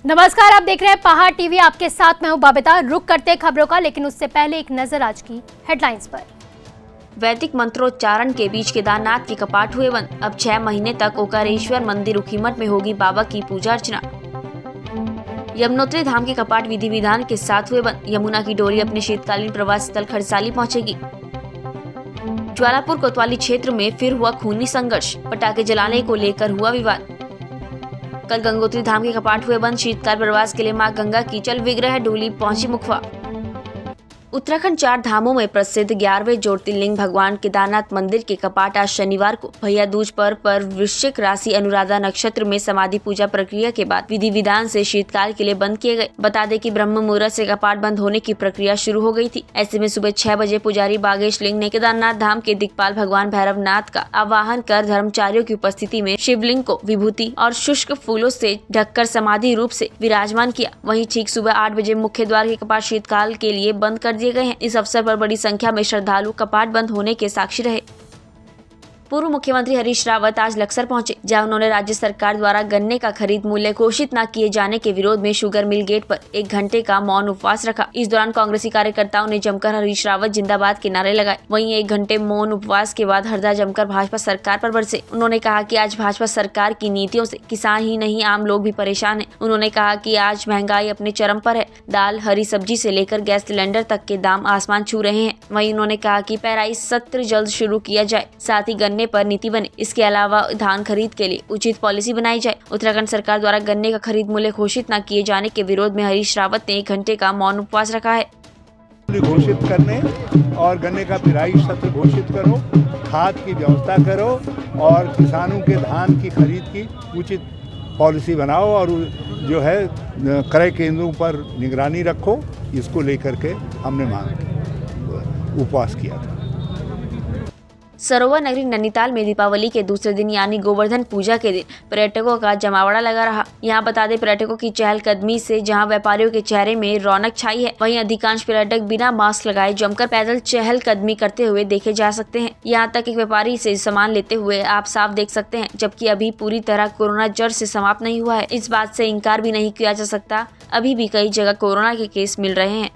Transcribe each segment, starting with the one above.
नमस्कार, आप देख रहे हैं पहाड़ टीवी। आपके साथ मैं हूं बबीता। रुक करते हैं खबरों का, लेकिन उससे पहले एक नजर आज की हेडलाइंस पर। वैदिक मंत्रोच्चारण के बीच केदारनाथ के कपाट हुए बंद। अब 6 महीने तक ओंकारेश्वर मंदिर उखीमठ में होगी बाबा की पूजा अर्चना। यमुनोत्री धाम के कपाट विधि विधान के साथ हुए बंद। यमुना की डोली अपने शीतकालीन प्रवास स्थल खरसाली पहुंचेगी। ज्वालापुर कोतवाली क्षेत्र में फिर हुआ खूनी संघर्ष। पटाखे जलाने को लेकर हुआ विवाद। कल गंगोत्री धाम के कपाट हुए बंद। शीतकाल प्रवास के लिए मां गंगा की जल विग्रह डोली पहुंची मुखवा। उत्तराखंड 4 धामों में प्रसिद्ध 11वें ज्योतिर्लिंग भगवान केदारनाथ मंदिर के कपाट आज शनिवार को भैया दूज पर वृश्चिक राशि अनुराधा नक्षत्र में समाधि पूजा प्रक्रिया के बाद विधि विधान से शीतकाल के लिए बंद किए गए। बता दें कि ब्रह्म मुहूर्त से कपाट बंद होने की प्रक्रिया शुरू हो गई थी। ऐसे में सुबह 6 बजे पुजारी बागेश लिंग ने केदारनाथ धाम के दिक्पाल भगवान भैरवनाथ का आवाहन कर धर्मचारियों की उपस्थिति में शिवलिंग को विभूति और शुष्क फूलों से ढककर समाधि रूप से विराजमान किया। वहीं ठीक सुबह 8 बजे मुख्य द्वार के कपाट शीतकाल के लिए बंद कर दिए गए हैं। इस अवसर पर बड़ी संख्या में श्रद्धालु कपाट बंद होने के साक्षी रहे। पूर्व मुख्यमंत्री हरीश रावत आज लक्सर पहुंचे, जहां उन्होंने राज्य सरकार द्वारा गन्ने का खरीद मूल्य घोषित न किए जाने के विरोध में शुगर मिल गेट पर 1 घंटे का मौन उपवास रखा। इस दौरान कांग्रेसी कार्यकर्ताओं ने जमकर हरीश रावत जिंदाबाद के नारे लगाए। वहीं 1 घंटे मौन उपवास के बाद हरदा जमकर भाजपा सरकार पर बरसे। उन्होंने कहा कि आज भाजपा सरकार की नीतियों से किसान ही नहीं आम लोग भी परेशान हैं। उन्होंने कहा कि आज महंगाई अपने चरम पर है। दाल, हरी सब्जी से लेकर गैस सिलेंडर तक के दाम आसमान छू रहे हैं। वहीं उन्होंने कहा कि पेराई सत्र जल्द शुरू किया जाए, साथ ही गन्ने पर नीति बने। इसके अलावा धान खरीद के लिए उचित पॉलिसी बनाई जाए। उत्तराखंड सरकार द्वारा गन्ने का खरीद मूल्य घोषित न किए जाने के विरोध में हरीश रावत ने 1 घंटे का मौन उपवास रखा है। घोषित करने और गन्ने का पेराई सत्र घोषित करो, खाद की व्यवस्था करो और किसानों के धान की खरीद की उचित पॉलिसी बनाओ और जो है क्रय केंद्रों पर निगरानी रखो। इसको लेकर के हमने उपवास किया था। सरोवर नगरी नैनीताल में दीपावली के दूसरे दिन यानी गोवर्धन पूजा के दिन पर्यटकों का जमावड़ा लगा रहा। यहाँ बता दें, पर्यटकों की चहलकदमी से जहाँ व्यापारियों के चेहरे में रौनक छाई है, वहीं अधिकांश पर्यटक बिना मास्क लगाए जमकर पैदल चहलकदमी करते हुए देखे जा सकते हैं। यहाँ तक एक व्यापारी से सामान लेते हुए आप साफ देख सकते हैं। जबकि अभी पूरी तरह कोरोना जड़ से समाप्त नहीं हुआ है। इस बात से इनकार भी नहीं किया जा सकता, अभी भी कई जगह कोरोना के केस मिल रहे हैं।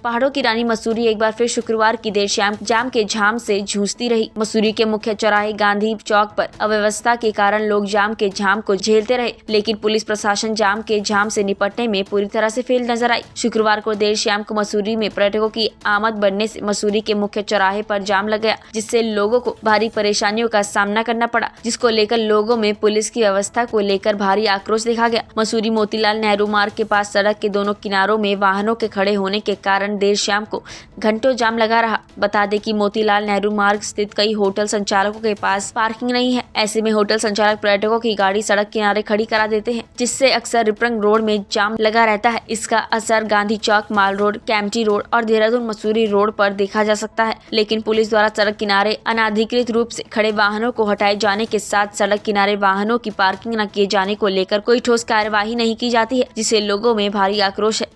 पहाड़ों की रानी मसूरी एक बार फिर शुक्रवार की देर शाम जाम के झाम से जूझती रही। मसूरी के मुख्य चौराहे गांधी चौक पर अव्यवस्था के कारण लोग जाम के झाम को झेलते रहे, लेकिन पुलिस प्रशासन जाम के झाम से निपटने में पूरी तरह से फेल नजर आई। शुक्रवार को देर शाम को मसूरी में पर्यटकों की आमद बढ़ने से मसूरी के मुख्य चौराहे पर जाम लग गया, जिससे लोगों को भारी परेशानियों का सामना करना पड़ा, जिसको लेकर लोगों में पुलिस की व्यवस्था को लेकर भारी आक्रोश देखा गया। मसूरी मोतीलाल नेहरू मार्ग के पास सड़क के दोनों किनारों में वाहनों के खड़े होने के कारण देर शाम को घंटों जाम लगा रहा। बता दें कि मोतीलाल नेहरू मार्ग स्थित कई होटल संचालकों के पास पार्किंग नहीं है। ऐसे में होटल संचालक पर्यटकों की गाड़ी सड़क किनारे खड़ी करा देते हैं, जिससे अक्सर रिपरंग रोड में जाम लगा रहता है। इसका असर गांधी चौक, माल रोड, कैंपटी रोड और देहरादून मसूरी रोड पर देखा जा सकता है। लेकिन पुलिस द्वारा सड़क किनारे अनाधिकृत रूप से खड़े वाहनों को हटाए जाने के साथ सड़क किनारे वाहनों की पार्किंग न किए जाने को लेकर कोई ठोस कार्यवाही नहीं की जाती है, जिससे लोगों में भारी आक्रोश है।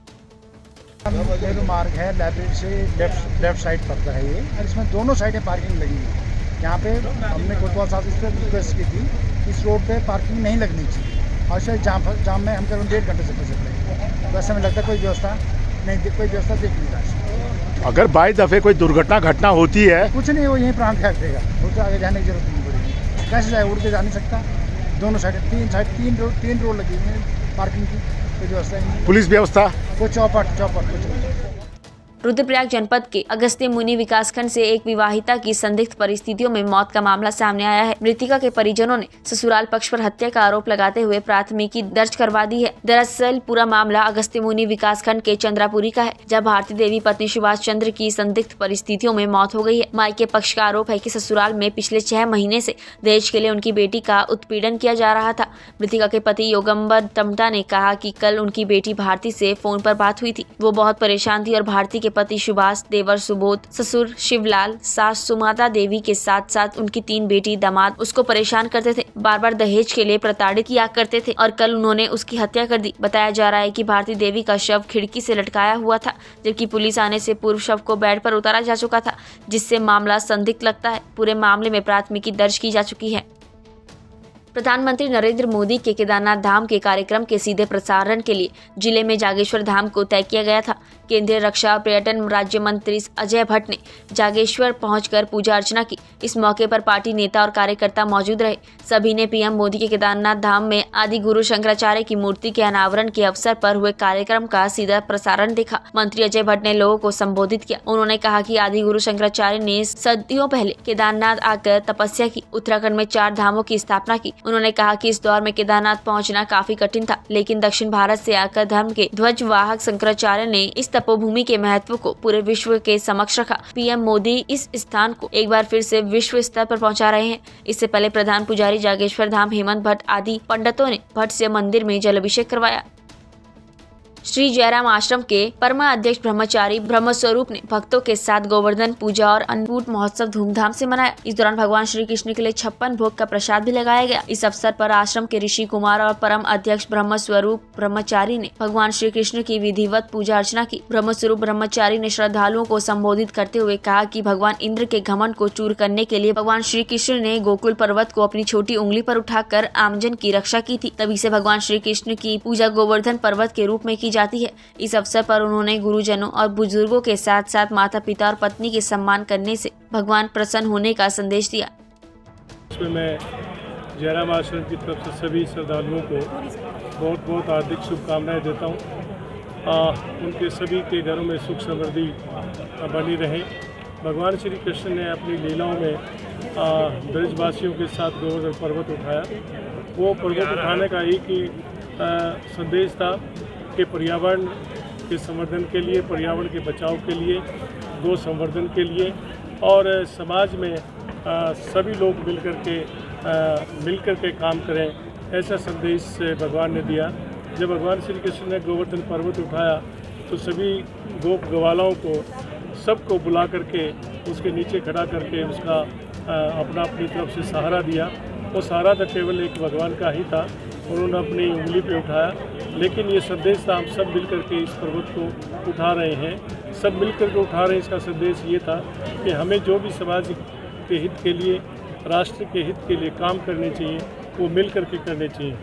नेहरू मार्ग है, लाइब्रेरी से लेफ्ट साइड पड़ता है ये, और इसमें दोनों साइडें पार्किंग लगी है। यहाँ पे हमने कोतवाल साहब से रिक्वेस्ट की थी, इस रोड पे पार्किंग नहीं लगनी चाहिए और शायद जाम में हम करीब 1.5 घंटे से फंसे रहे। वैसे हमें लगता है कोई व्यवस्था देख नहीं रहा। अगर बाई दफे कोई दुर्घटना घटना होती है, कुछ नहीं, वो यहीं प्राण त्याग देगा, वो तो आगे जाने की जरूरत नहीं पड़ेगी। कैसे जाए, उड़ के जा नहीं सकता। दोनों साइड तीन रोड लगी हुई है पार्किंग की, कोई व्यवस्था नहीं। पुलिस व्यवस्था वो चौपट कुछ रुद्रप्रयाग जनपद के अगस्त्य मुनि विकासखंड से एक विवाहिता की संदिग्ध परिस्थितियों में मौत का मामला सामने आया है। मृतिका के परिजनों ने ससुराल पक्ष पर हत्या का आरोप लगाते हुए प्राथमिकी दर्ज करवा दी है। दरअसल पूरा मामला अगस्त्य मुनि विकासखंड के चंद्रापुरी का है, जब भारती देवी पत्नी सुभाष चंद्र की संदिग्ध परिस्थितियों में मौत हो गई है। मायके पक्ष का आरोप है कि ससुराल में पिछले 6 महीने से दहेज के लिए उनकी बेटी का उत्पीड़न किया जा रहा था। मृतिका के पति योगम्बर टमटा ने कहा कि कल उनकी बेटी भारती से फोन पर बात हुई थी। वो बहुत परेशान थी और भारती के पति सुभाष, देवर सुबोध, ससुर शिवलाल, सास सुमाता देवी के साथ साथ उनकी 3 बेटी दामाद उसको परेशान करते थे, बार बार दहेज के लिए प्रताड़ित किया करते थे और कल उन्होंने उसकी हत्या कर दी। बताया जा रहा है कि भारती देवी का शव खिड़की से लटकाया हुआ था, जबकि पुलिस आने से पूर्व शव को बेड पर उतारा जा चुका था, जिससे मामला संदिग्ध लगता है। पूरे मामले में प्राथमिकी दर्ज की जा चुकी है। प्रधानमंत्री नरेंद्र मोदी के केदारनाथ धाम के कार्यक्रम के सीधे प्रसारण के लिए जिले में जागेश्वर धाम को तय किया गया था। केंद्रीय रक्षा और पर्यटन राज्य मंत्री अजय भट्ट ने जागेश्वर पहुंचकर पूजा अर्चना की। इस मौके पर पार्टी नेता और कार्यकर्ता मौजूद रहे। सभी ने पीएम मोदी के केदारनाथ धाम में आदि गुरु शंकराचार्य की मूर्ति के अनावरण के अवसर पर हुए कार्यक्रम का सीधा प्रसारण देखा। मंत्री अजय भट्ट ने लोगों को संबोधित किया। उन्होंने कहा कि आदि गुरु शंकराचार्य ने सदियों पहले केदारनाथ आकर तपस्या की, उत्तराखंड में 4 धामों की स्थापना की। उन्होंने कहा कि इस दौर में केदारनाथ पहुंचना काफी कठिन था, लेकिन दक्षिण भारत से आकर धर्म के ध्वजवाहक शंकराचार्य ने इस तपोभूमि के महत्व को पूरे विश्व के समक्ष रखा। पीएम मोदी इस स्थान को एक बार फिर से विश्व स्तर पर पहुंचा रहे हैं। इससे पहले प्रधान पुजारी जागेश्वर धाम हेमंत भट्ट आदि पंडितों ने भट्ट से मंदिर में जलाभिषेक करवाया। श्री जयराम आश्रम के परमाध्यक्ष ब्रह्मचारी ब्रह्मस्वरूप ने भक्तों के साथ गोवर्धन पूजा और अन्नकूट महोत्सव धूमधाम से मनाया। इस दौरान भगवान श्री कृष्ण के लिए 56 भोग का प्रसाद भी लगाया गया। इस अवसर पर आश्रम के ऋषि कुमार और परम अध्यक्ष ब्रह्मस्वरूप ब्रह्मचारी ने भगवान श्री कृष्ण की विधिवत पूजा अर्चना की। ब्रह्मस्वरूप ब्रह्मचारी ने श्रद्धालुओं को संबोधित करते हुए कहा कि भगवान इंद्र के घमंड को चूर करने के लिए भगवान श्री कृष्ण ने गोकुल पर्वत को अपनी छोटी उंगली पर उठाकर आमजन की रक्षा की थी। तभी से भगवान श्री कृष्ण की पूजा गोवर्धन पर्वत के रूप में की जाती है। इस अवसर पर उन्होंने गुरुजनों और बुजुर्गों के साथ साथ माता पिता और पत्नी के सम्मान करने से भगवान प्रसन्न होने का संदेश दिया। इसमें मैं जयराम आश्रम की तरफ से सभी श्रद्धालुओं को बहुत बहुत हार्दिक शुभकामनाएं देता हूं। उनके सभी के घरों में सुख समृद्धि बनी रहे। भगवान श्री कृष्ण ने अपनी लीलाओं में ब्रजवासियों के साथ गोवर्धन पर्वत उठाया। वो पर्वत उठाने का एक ही संदेश था कि पर्यावरण के संवर्धन के लिए, पर्यावरण के बचाव के लिए, गो संवर्धन के लिए और समाज में सभी लोग मिलकर के काम करें, ऐसा संदेश भगवान ने दिया। जब भगवान श्री कृष्ण ने गोवर्धन पर्वत उठाया तो सभी गोप गवालाओं को सबको बुला करके उसके नीचे खड़ा करके उसका अपनी तरफ से सहारा दिया। वो सहारा तो केवल एक भगवान का ही था, उन्होंने अपनी उंगली पे उठाया, लेकिन ये संदेश था हम सब मिलकर के इस पर्वत को उठा रहे हैं, सब मिलकर के उठा रहे हैं। इसका संदेश ये था कि हमें जो भी समाज के हित के लिए, राष्ट्र के हित के लिए काम करने चाहिए, वो मिल कर के करने चाहिए।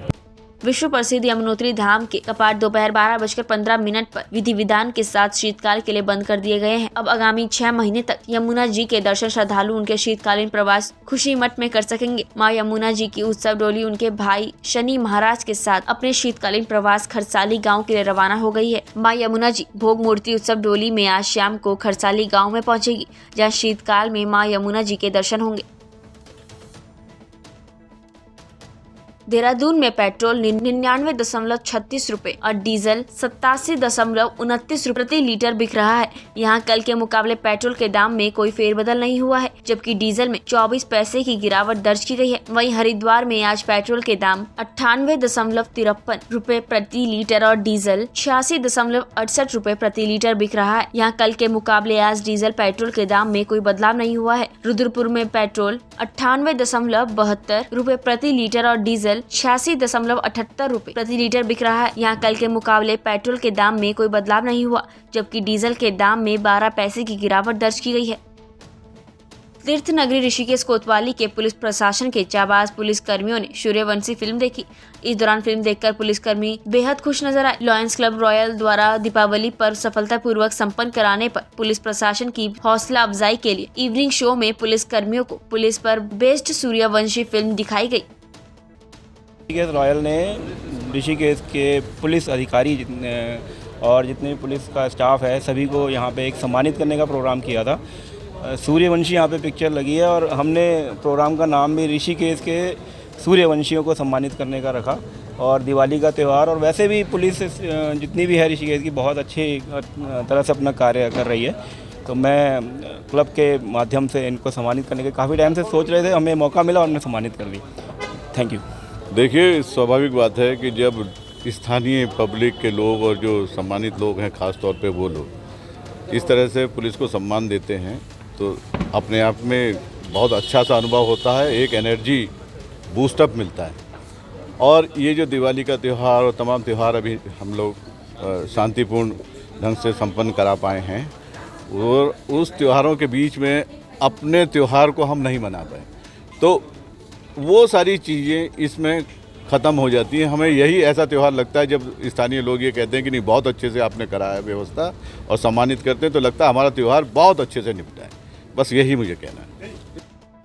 विश्व प्रसिद्ध यमुनोत्री धाम के कपाट दोपहर 12:15 पर विधि विधान के साथ शीतकाल के लिए बंद कर दिए गए हैं। अब आगामी 6 महीने तक यमुना जी के दर्शन श्रद्धालु उनके शीतकालीन प्रवास खुशी मठ में कर सकेंगे। माँ यमुना जी की उत्सव डोली उनके भाई शनि महाराज के साथ अपने शीतकालीन प्रवास खरसाली गाँव के लिए रवाना हो गई है। माँ यमुना जी भोग मूर्ति उत्सव डोली में आज शाम को खरसाली गाँव में पहुँचेगी, जहाँ शीतकाल में माँ यमुना जी के दर्शन होंगे। देहरादून में पेट्रोल 99.36 रुपए और डीजल 87.29 रुपए प्रति लीटर बिक रहा है। यहाँ कल के मुकाबले पेट्रोल के दाम में कोई फेरबदल नहीं हुआ है, जबकि डीजल में 24 पैसे की गिरावट दर्ज की गई है। वहीं हरिद्वार में आज पेट्रोल के दाम 98.53 रुपए प्रति लीटर और डीजल 86.68 रुपए प्रति लीटर बिक रहा है। यहाँ कल के मुकाबले आज डीजल पेट्रोल के दाम में कोई बदलाव नहीं हुआ है। रुद्रपुर में पेट्रोल 98.72 रुपए प्रति लीटर और डीजल 86.78 रुपए प्रति लीटर बिक रहा है। यहाँ कल के मुकाबले पेट्रोल के दाम में कोई बदलाव नहीं हुआ, जबकि डीजल के दाम में 12 पैसे की गिरावट दर्ज की गई है। तीर्थ नगरी ऋषिकेश कोतवाली के पुलिस प्रशासन के जाबाज पुलिस कर्मियों ने सूर्यवंशी फिल्म देखी। इस दौरान फिल्म देखकर पुलिसकर्मी बेहद खुश नजर आए। लॉयंस क्लब रॉयल द्वारा दीपावली पर्व सफलतापूर्वक संपन्न कराने पर पुलिस प्रशासन की हौसला अफजाई के लिए इवनिंग शो में पुलिस कर्मियों को पुलिस पर बेस्ड सूर्यवंशी फिल्म दिखाई गई। ऋषिकेश रॉयल ने ऋषिकेश के पुलिस अधिकारी और जितने भी पुलिस का स्टाफ है सभी को यहाँ पे एक सम्मानित करने का प्रोग्राम किया था। सूर्यवंशी यहाँ पे पिक्चर लगी है और हमने प्रोग्राम का नाम भी ऋषिकेश के सूर्यवंशियों को सम्मानित करने का रखा। और दिवाली का त्यौहार और वैसे भी पुलिस जितनी भी है ऋषिकेश की बहुत अच्छी तरह से अपना कार्य कर रही है। तो मैं क्लब के माध्यम से इनको सम्मानित करने के काफ़ी टाइम से सोच रहे थे, हमें मौका मिला और हमने सम्मानित कर दी। Thank you. देखिए, स्वाभाविक बात है कि जब स्थानीय पब्लिक के लोग और जो सम्मानित लोग हैं, ख़ास तौर पे वो लोग इस तरह से पुलिस को सम्मान देते हैं तो अपने आप में बहुत अच्छा सा अनुभव होता है, एक एनर्जी बूस्टअप मिलता है। और ये जो दिवाली का त्यौहार और तमाम त्यौहार अभी हम लोग शांतिपूर्ण ढंग से संपन्न करा पाए हैं और उस त्योहारों के बीच में अपने त्यौहार को हम नहीं मना पाए, तो वो सारी चीज़ें इसमें ख़त्म हो जाती हैं। हमें यही ऐसा त्यौहार लगता है जब स्थानीय लोग ये कहते हैं कि नहीं बहुत अच्छे से आपने कराया व्यवस्था और सम्मानित करते हैं, तो लगता है हमारा त्यौहार बहुत अच्छे से निपटा है। बस यही मुझे कहना है।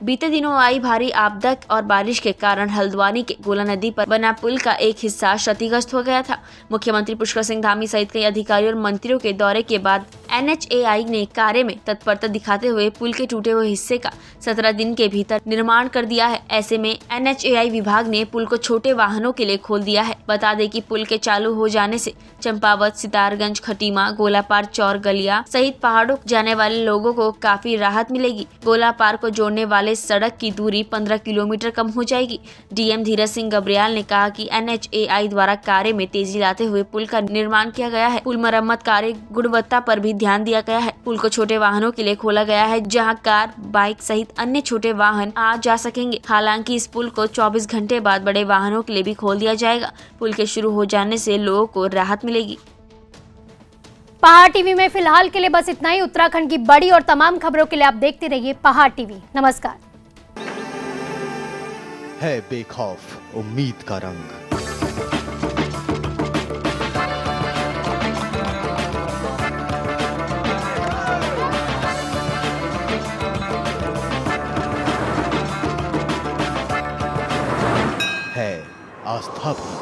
बीते दिनों आई भारी आपदा और बारिश के कारण हल्द्वानी के गोला नदी पर बना पुल का एक हिस्सा क्षतिग्रस्त हो गया था। मुख्यमंत्री पुष्कर सिंह धामी सहित कई अधिकारियों और मंत्रियों के दौरे के बाद NHAI ने कार्य में तत्परता दिखाते हुए पुल के टूटे हुए हिस्से का 17 दिन के भीतर निर्माण कर दिया है। ऐसे में NHAI विभाग ने पुल को छोटे वाहनों के लिए खोल दिया है। बता दें कि पुल के चालू हो जाने से चंपावत, सितारगंज, खटीमा, गोलापार, चौर, गलिया सहित पहाड़ों जाने वाले लोगों को काफी राहत मिलेगी। गोलापार को जोड़ने वाले सड़क की दूरी 15 किलोमीटर कम हो जाएगी। DM धीरज सिंह गब्रियाल ने कहा कि NHAI द्वारा कार्य में तेजी लाते हुए पुल का निर्माण किया गया है। पुल मरम्मत कार्य गुणवत्ता पर भी ध्यान दिया गया है। पुल को छोटे वाहनों के लिए खोला गया है, जहां कार, बाइक सहित अन्य छोटे वाहन आ जा सकेंगे। हालांकि इस पुल को 24 घंटे बाद बड़े वाहनों के लिए भी खोल दिया जाएगा। पुल के शुरू हो जाने से लोगों को राहत मिलेगी। पहाड़ टीवी में फिलहाल के लिए बस इतना ही। उत्तराखंड की बड़ी और तमाम खबरों के लिए आप देखते रहिए पहाड़ टीवी। नमस्कार। है बेखौफ उम्मीद का रंग। है आस्था भी।